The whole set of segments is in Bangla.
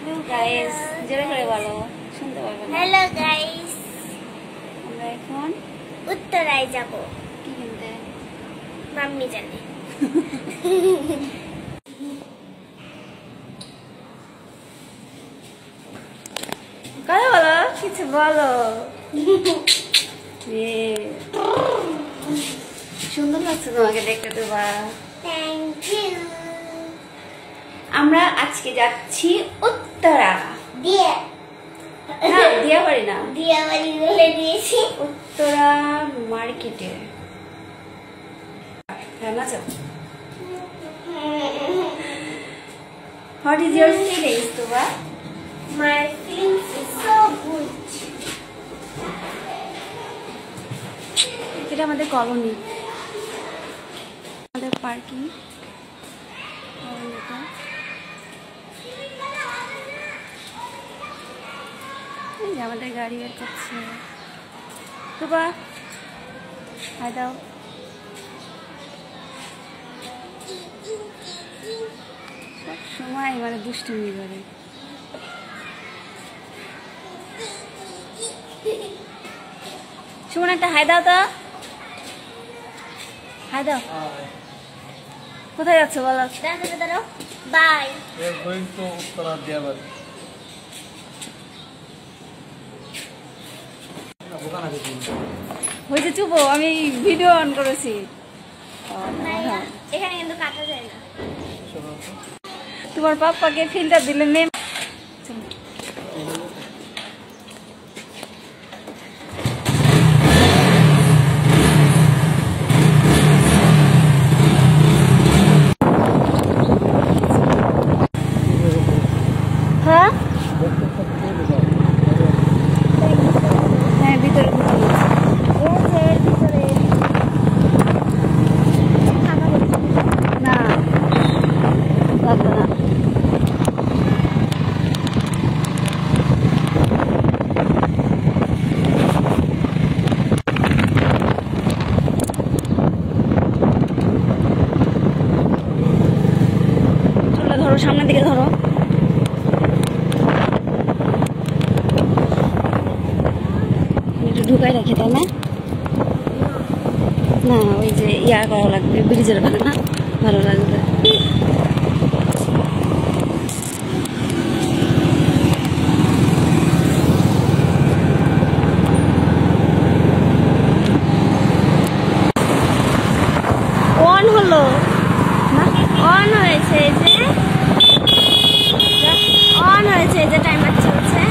গাইস জোরে করে বলো, শুনতে পারবে না। হ্যালো গাইস, আমরা এখন উত্তরায় যাব। কি কিনতে? মাম্মি জানে। কথা বলো, কিছু বলো। সুন্দর লাগছে তোমাকে দেখতে তো। Thank you. আমরা আজকে যাচ্ছি উত্তরা। দিয়ে না, দিয়াবাড়ি না, দিয়াবাড়ি বলে দিয়েছি। উত্তরা মার্কেটে। নাচো। What is your feelings, Tuba? My feelings is so good. এটা আমাদের কলোনি, আমাদের পার্কিং। আমাদের গাড়ি বের করছে। তুবা হাই দাও। সব সময় মানে দুষ্টুমি করে। সুমন একটা হাই দাও তো, হাই দাও। কোথায় যাচ্ছ বলো? দাঁড়াও, বাই। হয়েছে চুপ, আমি ভিডিও অন করেছি। এখানে কিন্তু কাটা যায় না। তোমার পাপ্পাকে ফিল্টার দিলে মেম। হ্যাঁ হ্যাঁ, ভিতরে না লাগবে না। চুলটা ধরো, সামনের দিকে ধরো। একটু ঢুকাই রাখি, তাই না? না, ওই যে ইয়া করা লাগবে, ব্রিজের ভালো না, ভালো লাগবে। অন হলো না, অন হয়েছে যে, অন হয়েছে যে টাইমার চলছে।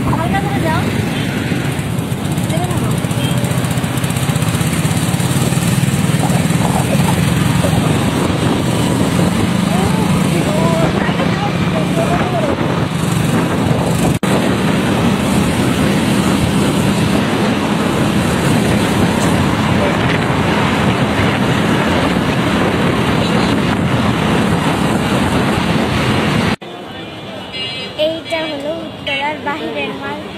হালকা করে যাও। এইটা হলো উত্তরার বাহিরের মার্কেট।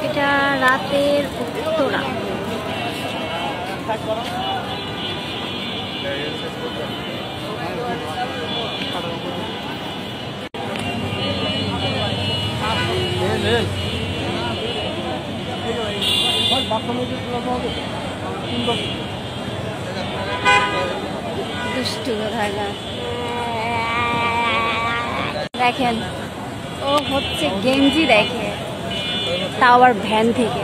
এটা রাতের উত্তরা। দুষ্টু কোথায় না। দেখেন, ও হচ্ছে গেঞ্জি দেখে, তাও আবার ভ্যান থেকে।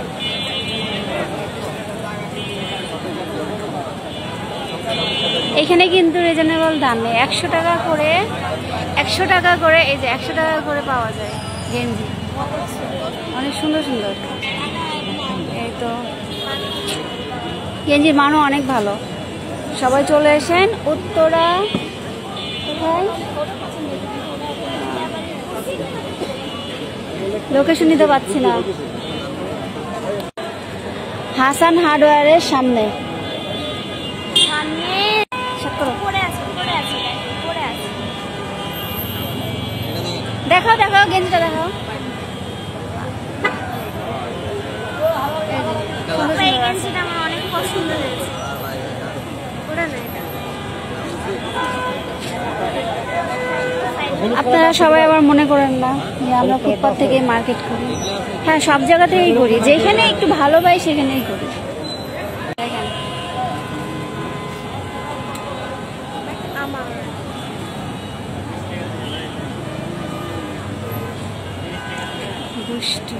এখানে কিন্তু রিজনেবল দামে 100 টাকা করে, 100 টাকা করে, এই যে 100 টাকা করে পাওয়া যায় গেঞ্জি, অনেক সুন্দর সুন্দর। এই তো গেঞ্জির মানও অনেক ভালো। সবাই চলে আসেন উত্তরা। কোথায় লোকেশন নিতে পারছি না। হাসান হার্ডওয়্যারের সামনে। সামনে পড়ে আছে, পড়ে আছে, পড়ে আছে। দেখাও দেখাও গেঞ্জিটা দেখাও। এই গেঞ্জিটা আমার অনেক পছন্দ হয়েছে। ওটা না, এটা আপনারা সবাই আবার মনে করেন না যে আমরা ফুটপাত থেকে মার্কেট করি। হ্যাঁ, সব জায়গা থেকেই করি, যেখানে একটু ভালো পাই সেখানেই করি। দেখেন আমার দুষ্টু।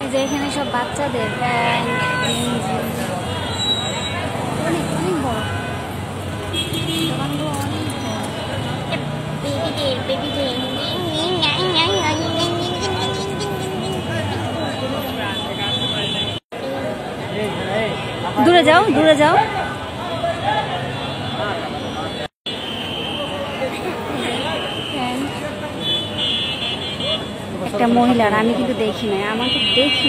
এই যে এখানে সব বাচ্চাদের প্যান্ট, গেঞ্জি, অনেক অনেক বড় দোকানগুলো, অনেক বড়। বেবিদের দূরে যাও, দূরে যাও। একটা মহিলার, আমি কিন্তু দেখি নাই, আমাকে দেখি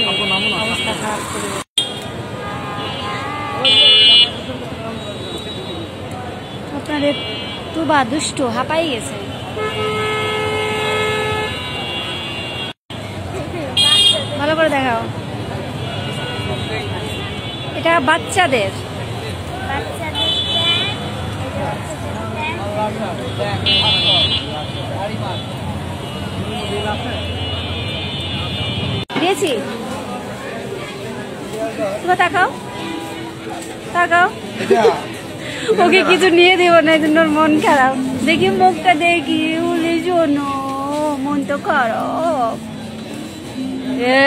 অবস্থা খারাপ করে। আপনাদের তুবা দুষ্ট হাঁপাই গেছে। ভালো করে দেখাও। এটা বাচ্চাদের। দিয়েছি, তুবা তাকাও, তাকাও। ওকে কিছু নিয়ে দেবো না, এই জন্য ওর মন খারাপ। দেখি মুখটা, দেখি উলি শোনো, মন তো খারাপ।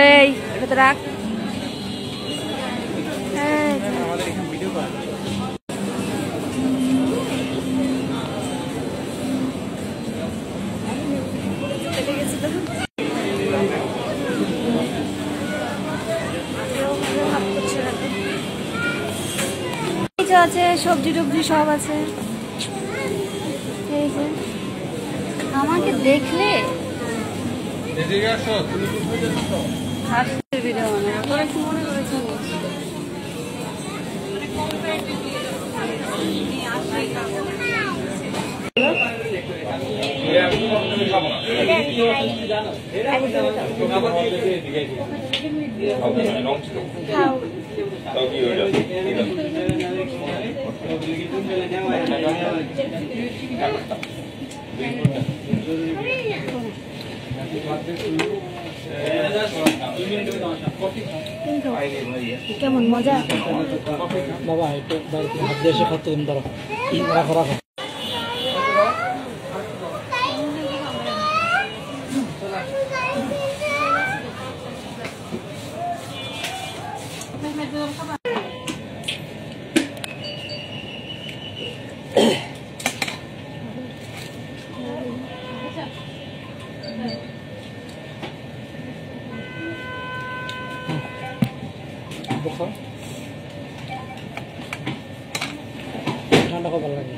এই এটা তো রাখ। আছে সবজি টবজি সব আছে। এই যে আমাকে দেখলে হাসির ভিডিও মনে করেছেন। কেমন মজা বাবা, একটু হাত দিয়ে এসে খাচ্ছে তুমি, ধরো রাখো রাখো। ঠান্ডা কত লাগে?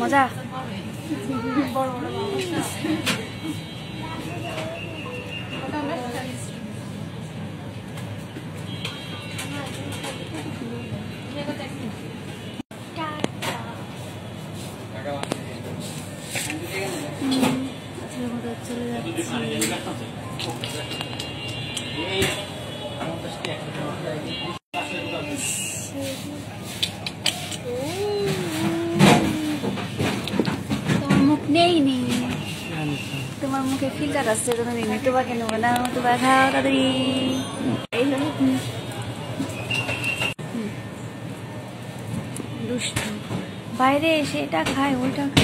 মজা। চলে যাচ্ছি। তোমার মুখ নেই নি, তোমার মুখে ফিল্টার আসছে, তুমি নেই। তোমাকে নেবো না, তোমার খাও তাড়াতাড়ি। এই হলো দুষ্টু, বাইরে এসে এটা খায় ওইটা খায়।